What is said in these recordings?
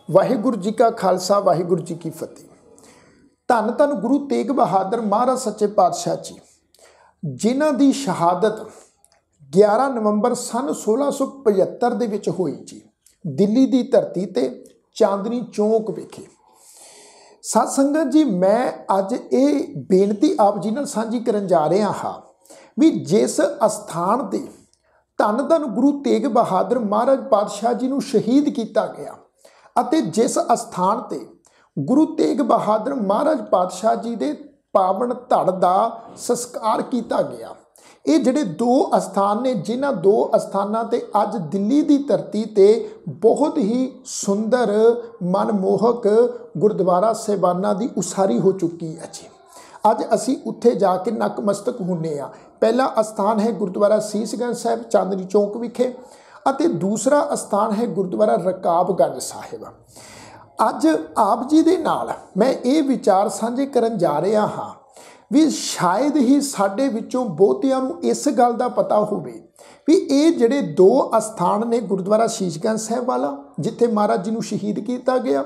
वाहिगुरू जी का खालसा वाहिगुरू जी की फतेह। धन धन गुरु तेग बहादुर महाराज सच्चे पातशाह जी जिन्हां दी शहादत 11 नवंबर सन 1675 दे विच होई जी, दिल्ली की धरती ते चांदनी चौक विखे। सत संगत जी, मैं अज ये बेनती आप जी नाल सांझी करन जा रहा हाँ भी जिस अस्थान ते धन धन गुरु तेग बहादुर महाराज पातशाह जी नूं शहीद किया गया अते जिस अस्थान ते गुरु तेग बहादुर महाराज पातशाह जी दे पावन धड़ दा संस्कार किया गया, ये जिहड़े दो अस्थान ने जिन्हां दो अस्थानां ते अज दिल्ली की धरती ते बहुत ही सुंदर मनमोहक गुरुद्वारा साहिबाना की उसारी हो चुकी है जी। अज असी उत्थे जाके नतमस्तक होने आ। पहला अस्थान है गुरुद्वारा सीसगंज साहिब चांदनी चौक विखे अते दूसरा अस्थान है गुरुद्वारा रकाबगंज साहिब। अज आप जी दे नाल मैं ये विचार साझे करन जा रहा हाँ भी शायद ही साडे विचों बहुतियां नूं इस गल दा पता होवे भी ये जिहड़े दो अस्थान ने गुरुद्वारा शीशगंज साहिब वाला जिथे महाराज जी नूं शहीद किया गया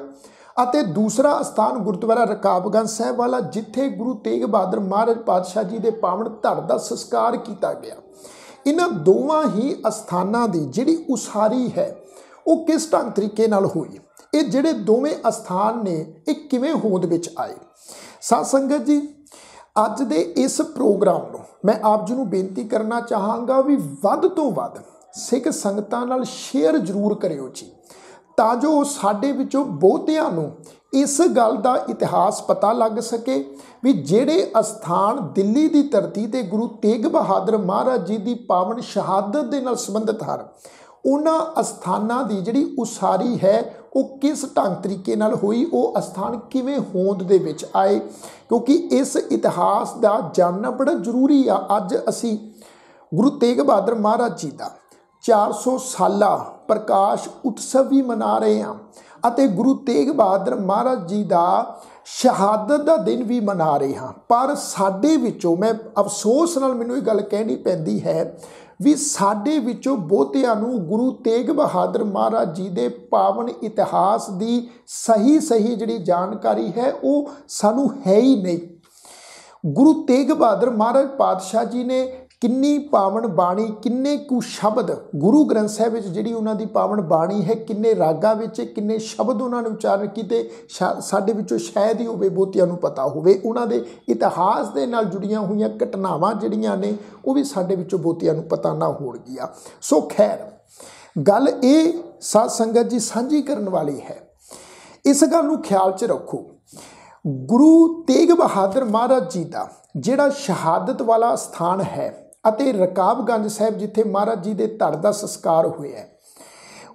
अते दूसरा अस्थान गुरुद्वारा रकाबगंज साहिब वाला जिथे गुरु तेग बहादुर महाराज पातशाह जी दे पावन धड़ दा संस्कार किया गया। इन्हां दोवां ही अस्थानां दी जिहड़ी उसारी है वो किस ढंग तरीके नाल होई, ये जिहड़े दोवें अस्थान ने ये किवें होंद विच आए। सत संगत जी, अज दे इस प्रोग्राम नूं मैं आप जी नूं बेनती करना चाहांगा भी वध तो वध सिख संगतां नाल शेयर जरूर करियो जी, तां जो साडे विचों बहुतियां नूं इस गल दा इतिहास पता लग सके भी जिहड़े अस्थान दिल्ली की धरती ते गुरु तेग बहादुर महाराज जी की पावन शहादत दे नाल संबंधित हन, उन्हां अस्थानां दी जिहड़ी उसारी है वो किस ढंग तरीके नाल होई, वो अस्थान किवें होंद दे विच आए, क्योंकि इस इतिहास का जानना बड़ा जरूरी आ। अज असी गुरु तेग बहादुर महाराज जी का 400 साला प्रकाश उत्सव भी मना रहे हैं अते गुरु तेग बहादुर महाराज जी का शहादत का दिन भी मना रहे हैं। पर साडे विचों मैं अफसोस नाल मैनूं ये गल कहनी पैंदी है भी साडे विचों बहुतिआं नूं गुरु तेग बहादुर महाराज जी दे पावन इतिहास की सही जिहड़ी जानकारी है वो सानूं है ही नहीं। गुरु तेग बहादुर महाराज पातशाह जी ने किन्नी पावन बाणी किन्ने कु शब्द गुरु ग्रंथ साहिब विच जिहड़ी उन्हां दी पावन बाणी है किन्ने रागां विच किन्ने शब्द उन्होंने उच्चारण कीते साडे विचों शायद ही होवे बहुतिआं नूं पता होवे। उन्हां दे इतिहास दे नाल जुड़ियां होईयां घटनावां जिहड़ियां ने वो भी साडे विचों बहुतिआं नूं पता ना होणगियां। सो खैर गल ये साध संगत जी सांझी करन वाली है, इस गल नूं ख्याल च रखो। गुरु तेग बहादुर महाराज जी का जिहड़ा शहादत वाला स्थान है अते रकाबगंज साहिब जिथे महाराज जी दे धड़ दा संस्कार होया है,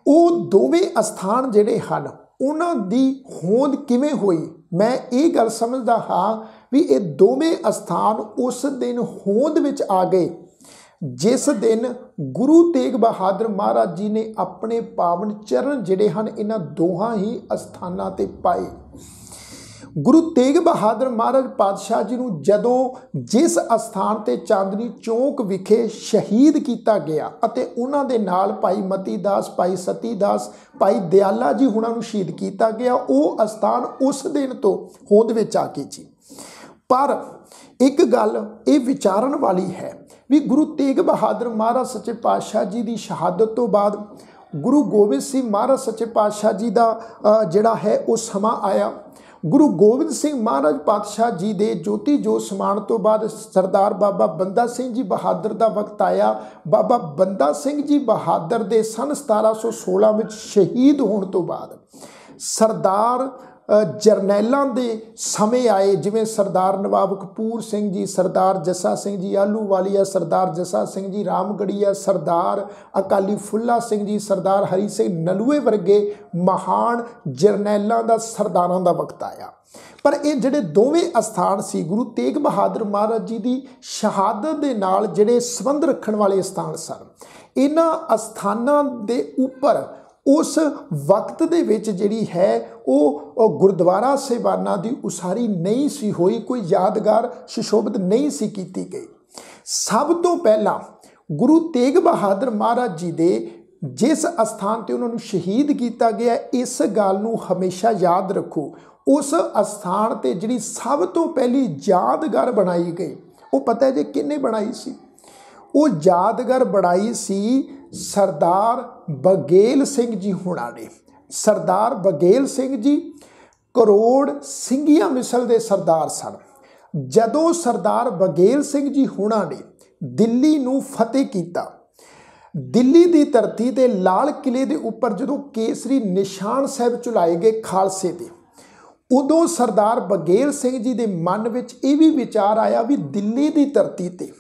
वो दोवें अस्थान जिहड़े हन उन्हां दी होंद किवें होई, मैं ये गल समझदा हाँ भी ये दोवें अस्थान उस दिन होंद विच आ गए जिस दिन गुरु तेग बहादुर महाराज जी ने अपने पावन चरण जिहड़े हन इन्हां दोहां ही अस्थानां ते पाए। गुरु तेग बहादुर महाराज पातशाह जी नूं जदों जिस अस्थान ते चांदनी चौक विखे शहीद किया गया अते उन्हां दे नाल भाई मती दास भाई सती दास भाई दयाला जी हुणां नूं शहीद किया गया, वो अस्थान उस दिन तो होंद विच आ गई जी। पर एक गल ये विचारन वाली है भी गुरु तेग बहादुर महाराज सच्चे पातशाह जी की शहादत तो बाद गुरु गोबिंद सिंह महाराज सच्चे पातशाह जी का जिहड़ा है वो समा आया। गुरु गोबिंद सिंह महाराज पातशाह जी दे ज्योति जोत समान तो बाद सरदार बाबा बंदा सिंह जी बहादुर का वक्त आया। बाबा बंदा सिंह जी बहादुर दे सन 1716 में शहीद होने तो बाद सरदार जरनैलों के समय आए, जिमें सरदार नवाब कपूर सिंह जी, सरदार जस्सा सिंह जी आलूवालिया, सरदार जस्सा सिंह जी रामगढ़िया, सरदार अकाली फुल्ला सिंह जी, सरदार हरी सिंह नलूए वर्गे महान जरनैलों का सरदारां का वक्त आया। पर ये जिहड़े दोवें अस्थान सी गुरु तेग बहादुर महाराज जी की शहादत के नाल जिहड़े संबंध रखण वाले स्थान सन, इन्हां अस्थानां दे उपर उस वक्त दे विच जिहड़ी है वो गुरुद्वारा साहिबाना की उसारी नहीं सी होई, कोई यादगार सुशोभित नहीं सी कीती गई। सब तो पहला गुरु तेग बहादुर महाराज जी दे जिस अस्थान ते उन्होंने शहीद किया गया, इस गल नूं हमेशा याद रखो। उस अस्थान ते जिहड़ी सब तो पहली यादगार बनाई गई, वो पता है जी किन्ने बनाई सी? वो यादगार बनाई सी सरदार बघेल सिंह जी हुणां ने। सरदार बघेल सिंह जी करोड़ ਸਿੰਘੀਆਂ मिसल के सरदार सन। जदों सरदार बघेल सिंह जी हुणां ने दिल्ली नूं फतेह किया, दिल्ली की धरती ते लाल किले के उपर जो केसरी निशान साहब चुलाए गए खालसे के, उदों सरदार बघेल सिंह जी के मन में यह भी विचार आया भी दिल्ली की धरती ते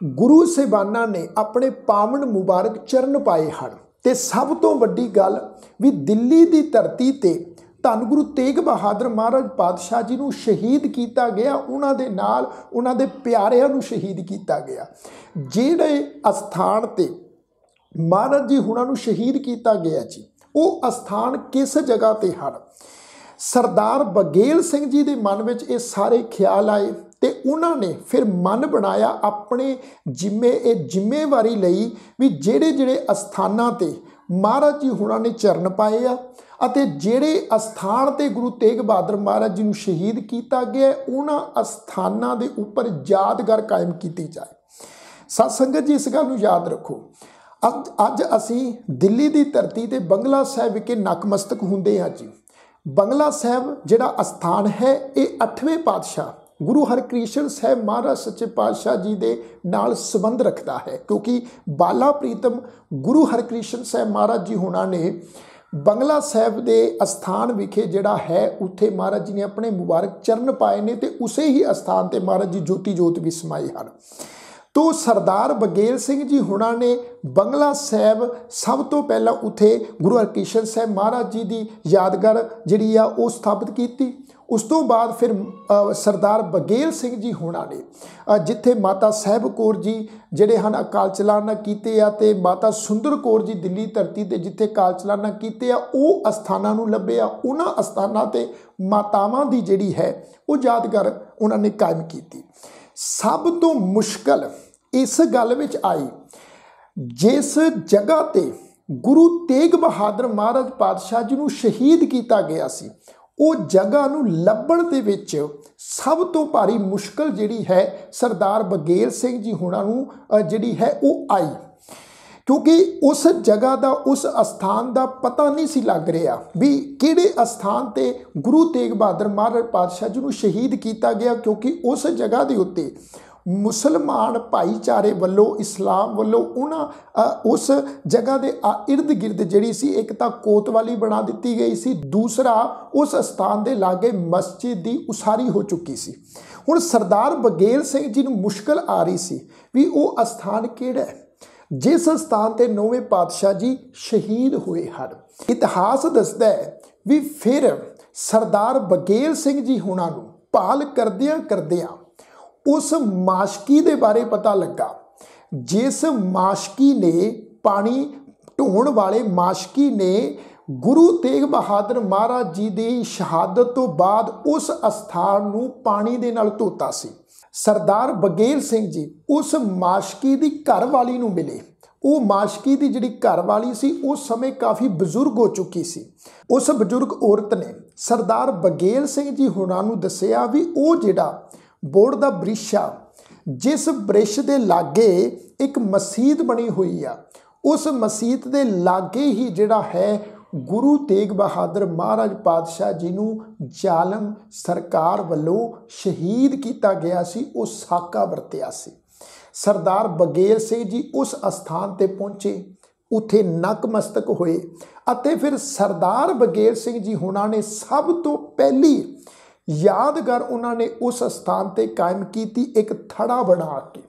गुरु साहिबाना ने अपने पावन मुबारक चरण पाए हैं। ते सब तो वड्डी गल भी दिल्ली की धरती ते धन गुरु तेग बहादुर महाराज पातशाह जी नूं शहीद किया गया, उन्हां दे नाल उन्हां दे प्यारिਆਂ नूं शहीद किया गया। जिहड़े अस्थान ते महाराज जी हुणां नूं शहीद किया गया जी, वो अस्थान किस जगह ते हैं? सरदार बघेल सिंह जी के मन में ये सारे ख्याल आए तो उन्होंने फिर मन बनाया, अपने जिम्मेवारी लई भी जेड़े जेड़े अस्थानां ते महाराज जी हुणां ने चरण पाए आ अते जेड़े अस्थान ते गुरु तेग बहादुर महाराज जी नूं शहीद किया गया, उन्हां अस्थानां दे उपर यादगार कायम की जाए। सत संगत जी, इस गल नूं याद रखो। अज असी दिल्ली की धरती ते बंगला साहिब विखे नतमस्तक हुंदे हां जी। बंगला साहिब जिहड़ा अस्थान है, ये 8वें पातशाह गुरु हरकृष्ण साहब महाराज सच्चे पातशाह जी दे नाल संबंध रखता है, क्योंकि बाला प्रीतम गुरु हरकृष्ण साहब महाराज जी होना ने बंगला साहब के अस्थान विखे जिहड़ा है, उत्थे महाराज जी ने अपने मुबारक चरण पाए ने, ते उसे ही अस्थान ते महाराज जी ज्योति जोत भी समाए हैं। तो सरदार बघेल सिंह जी हुणा ने बंगला साहब सब तो पहला उत्थे गुरु हरकृष्ण साहब महाराज जी की यादगार जिहड़ी आ वो स्थापित की। उस तो बाद फिर सरदार बघेल सिंह जी हुणा ने जिथे माता साहब कौर जी जिहड़े हन अकाल चलाना कीते आ, ते माता सुंदर कौर जी दिल्ली धरती ते जिथे अकाल चलाना कीते आ, वो अस्थानां नूं लभे आ। उन्हां अस्थानां ते मातावां दी जिहड़ी है वो यादगार उन्होंने कायम की। सब तो मुश्किल इस गल विच आई, जिस जगह ते गुरु तेग बहादुर महाराज पातशाह जी नूं शहीद किया गया सी, वो जगह नूं लभण दे विच सब तो भारी मुश्किल जिहड़ी है सरदार बघेल सिंह जी हुणां नूं जिहड़ी है वो आई, क्योंकि उस जगह का उस अस्थान का पता नहीं सी लग रहा भी किहड़े अस्थान ते गुरु तेग बहादुर महाराज पातशाह जी नूं शहीद किया गया, क्योंकि उस जगह के उत्ते मुसलमान भाईचारे वालों इस्लाम वालों उस जगह के इर्द गिर्द जिहड़ी सी एक तां कोतवाली बना दी गई सी, दूसरा उस स्थान के लागे मस्जिद की उसारी हो चुकी सी। हुण सरदार बघेल सिंह जी नूं मुश्किल आ रही सी भी वो अस्थान किहड़ा है जिस स्थान ते 9वें पातशाह जी शहीद हुए हैं। इतिहास दसदा है भी फिर सरदार बघेल सिंह जी हुणां नूं भाल करदियां करदियां उस माशकी के बारे पता लगा, जिस माशकी ने पानी ढोण वाले माशकी ने गुरु तेग बहादुर महाराज जी की शहादत तो बाद उस अस्थान नूं पानी दे नाल धोता सी। सरदार बघेल सिंह जी उस माशकी की घर वाली नूं मिले। वो माशकी की जिहड़ी घर वाली सी उस समय काफ़ी बजुर्ग हो चुकी सी। उस बजुर्ग औरत ने सरदार बघेल सिंह जी हुणां नूं दस्सिया भी वो जिहड़ा बोर्ड का बृक्ष आ, जिस बृक्ष के लागे एक मसीत बनी हुई आ, उस मसीत के लागे ही जिहड़ा है गुरु तेग बहादुर महाराज पातशाह जी नूं जालम सरकार वालों शहीद किया गया सी, वो साका वरतिया सी। सरदार बघेल सिंह जी उस अस्थान ते पहुंचे, उत्थे नतमस्तक होए अते फिर सरदार बघेल सिंह जी हुणां ने सब तो पहली यादगार उन्होंने उस स्थान ते कायम की एक थड़ा बना के।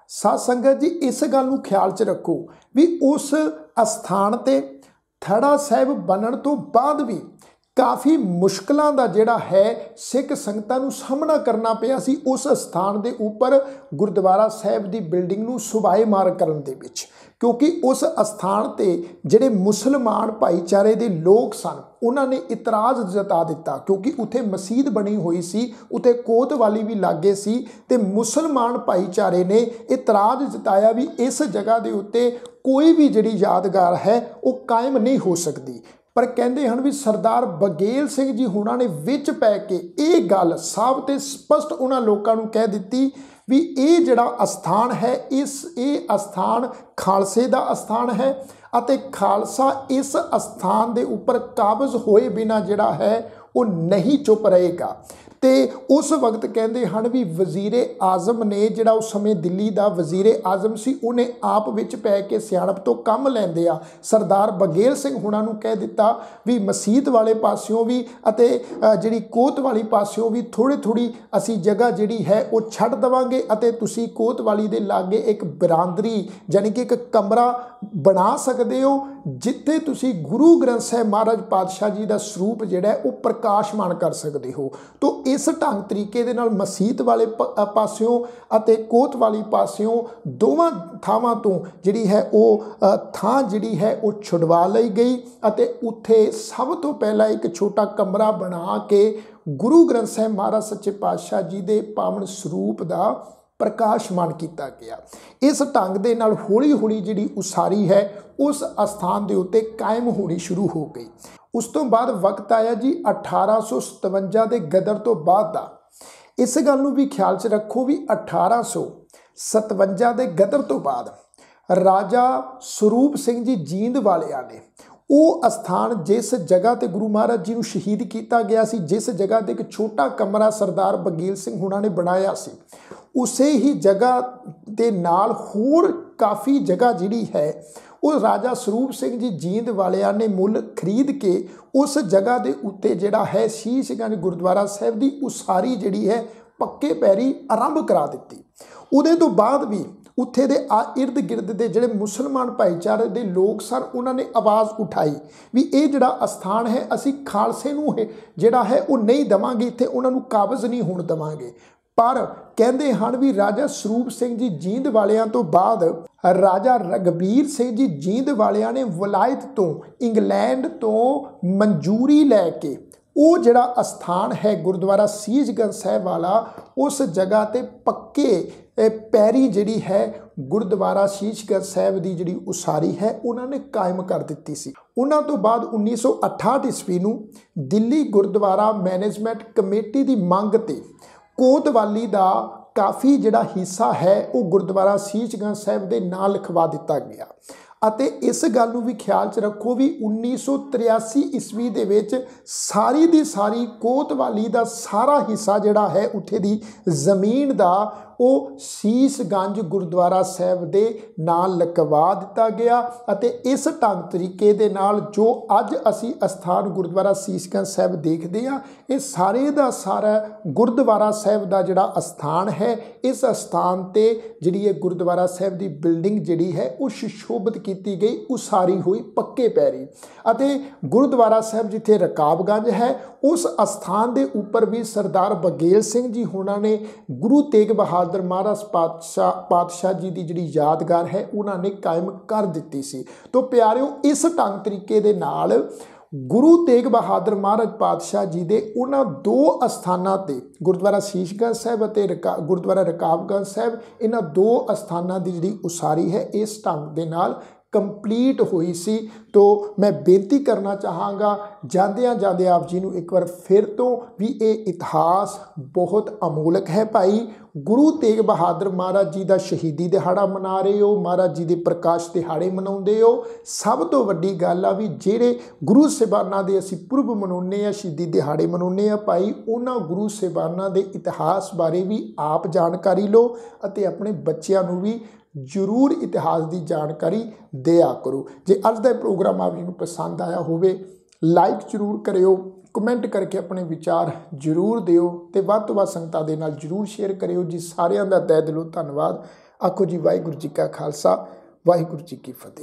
साध संगत जी, इस गल नूं ख्याल च रखो भी उस स्थान ते थड़ा साहिब बनन तो बाद भी काफ़ी मुश्किलों का जिहड़ा है सिख संगतां नूं सामना करना पिया सी उस स्थान के उपर गुरुद्वारा साहिब की बिल्डिंग नूं सुबाएमार करन दे विच, क्योंकि उस स्थान ते जिहड़े मुसलमान भाईचारे के लोग सन उन्होंने इतराज़ जता दिता, क्योंकि उत्थे मसीत बनी हुई सी, उत्थे कोतवाली भी लागे सी, ते मुसलमान भाईचारे ने इतराज़ जताया भी इस जगह के उत्ते कोई भी जिहड़ी यादगार है वो कायम नहीं हो सकती। पर कहते हैं भी सरदार बघेल सिंह जी हुणां ने विच पै के ये गल साफ ते स्पष्ट उन्हां लोकां नूं कह दित्ती भी ये जिहड़ा अस्थान है ये अस्थान खालसे दा अस्थान है अते खालसा इस अस्थान दे उपर काबज होए बिना जिहड़ा है वो नहीं चुप रहेगा। तो उस वक्त कहते हैं भी वजीरे आजम ने जिहड़ा उस समय दिल्ली का वजीरे आजम सी उन्हें आप विच पै के सियाणप तो कम लैंदिया सरदार बघेल सिंह हुणां नूं कह दिता भी मसीत वाले पासियों भी अते जिहड़ी कोत वाली पासियों भी थोड़ी थोड़ी असी जगह जिहड़ी है वो छड्ड देवांगे अते तुसी कोत वाली दे लागे एक बरांदरी यानी कि एक कमरा बना सकते हो जिथे तुसी गुरु ग्रंथ साहिब महाराज पातशाह जी का स्वरूप जिहड़ा है वो प्रकाशमान कर सकते हो। तो इस ढंग तरीके दे नाल मसीत वाले पासियों अते कोत वाली पासियों दोवां थावां तो जिहड़ी है वो थां जिहड़ी है वो छुड़वा लई गई अते उत्थे सब तो पहला एक छोटा कमरा बना के गुरु ग्रंथ साहिब महाराज सच्चे पातशाह जी के पावन स्वरूप का प्रकाशमान किया गया। इस ढंग दे नाल हौली हौली जिहड़ी उसारी है उस अस्थान के उत्ते कायम होनी शुरू हो गई। उस तो बाद वक्त आया जी 1857 के गदर तो बाद का। इस गल नूं भी ख्याल च रखो भी 1857 के गदर तो बाद राजा स्वरूप सिंह जी जींद वालियां ने वो अस्थान जिस जगह ते गुरु महाराज जी नूं शहीद किया गया सी, जिस जगह ते एक छोटा कमरा सरदार बघेल सिंह हुणां ने बनाया सी, उसे ही जगह के नाल होर काफ़ी जगह जिहड़ी है वो राजा स्वरूप सिंह जी जींद वालियां ने मुल खरीद के उस जगह के उत्ते जिहड़ा है शीशगंज गुरुद्वारा साहिब की उसारी जिहड़ी है पक्के पैरी आरंभ करा दित्ती। उहदे तो बाद भी उत्थे दे इर्द गिर्द के जिहड़े मुसलमान भाईचारे के लोग सन उन्होंने आवाज़ उठाई भी ये जिहड़ा अस्थान है असी खालसे नूं जिहड़ा है वो नहीं देवांगे, इत्थे उन्हां नूं काबज़ नहीं होण देवांगे। पर कहते हैं भी राजा स्वरूप सिंह जी जींद वालियां तो बाद राजा रघबीर सिंह जी जींद वालियां ने वलायत तो इंग्लैंड तो मंजूरी लैके वो जिहड़ा अस्थान है गुरुद्वारा सीसगंज साहिब वाला उस जगह ते पक्के पैरी जिहड़ी है गुरुद्वारा सीसगंज साहिब की जिहड़ी उसारी है उन्होंने कायम कर दित्ती सी। उन्हां तो बाद 1968 ईस्वी नूं दिल्ली गुरुद्वारा मैनेजमेंट कमेटी की मंग ते कोतवाली का काफ़ी जिहड़ा हिस्सा है वो गुरुद्वारा सीसगंज साहिब के नाम लिखवा दिता गया। अते इस गल नूं भी ख्याल च रखो भी 1983 ईस्वी दे विच सारी दी सारी कोतवाली का सारा हिस्सा जिहड़ा है उत्थे दी जमीन का वो सीसगंज गुरुद्वारा साहिब दे नाल लिखवा दिता गया। अते इस ढंग तरीके दे नाल जो अज असी अस्थान गुरुद्वारा सीसगंज साहिब देखते हैं ये सारे दा सारा गुरुद्वारा साहिब का जिहड़ा अस्थान है इस अस्थान ते जिहड़ी है गुरुद्वारा साहिब की बिल्डिंग जिहड़ी है वो सुशोभित की गई उसारी हुई पक्के पैरी। अते गुरुद्वारा साहिब जिथे रकाबगंज है उस अस्थान के उपर भी सरदार बघेल सिंह जी होना ने गुरु तेग बहादुर महाराज पातशाह जी की जिहड़ी यादगार है उन्होंने कायम कर दी सी। तो प्यारिओ इस ढंग तरीके दे नाल गुरु तेग बहादुर महाराज पातशाह जी के उन्होंने दो अस्थानां ते गुरुद्वारा सीसगंज साहिब अते गुरुद्वारा रकाबगंज साहिब इन्हां दो अस्थानां की जिहड़ी उसारी है इस ढंग दे नाल कंप्लीट हुई सी। तो मैं बेनती करना चाहांगा जांदियां जांदे आप जी नूं एक बार फिर तो भी ये इतिहास बहुत अमोलक है भाई। गुरु तेग बहादुर महाराज जी का शहीदी दिहाड़ा मना रहे हो, महाराज जी के प्रकाश दिहाड़े मनाउंदे हो। सब तो वड्डी गल आ भी जिहड़े गुरु साहिबानां दे असीं पुरब मनाउने आ शहीदी दिहाड़े मनाउने आ भाई उन्हां गुरु साहिबानां दे इतिहास बारे भी आप जानकारी लो अते अपने बच्चों नूं भी जरूर इतिहास की जानकारी दिया करो। जे अज का प्रोग्राम आप जी को पसंद आया होवे लाइक जरूर करियो, कमेंट करके अपने विचार जरूर दिओ ते वध तो वध संगतां दे नाल जरूर शेयर करियो जी। सारिਆਂ ਦਾ तहे दिलों धन्यवाद। आखो जी वाहिगुरू जी का खालसा वाहिगुरू जी की फतेह।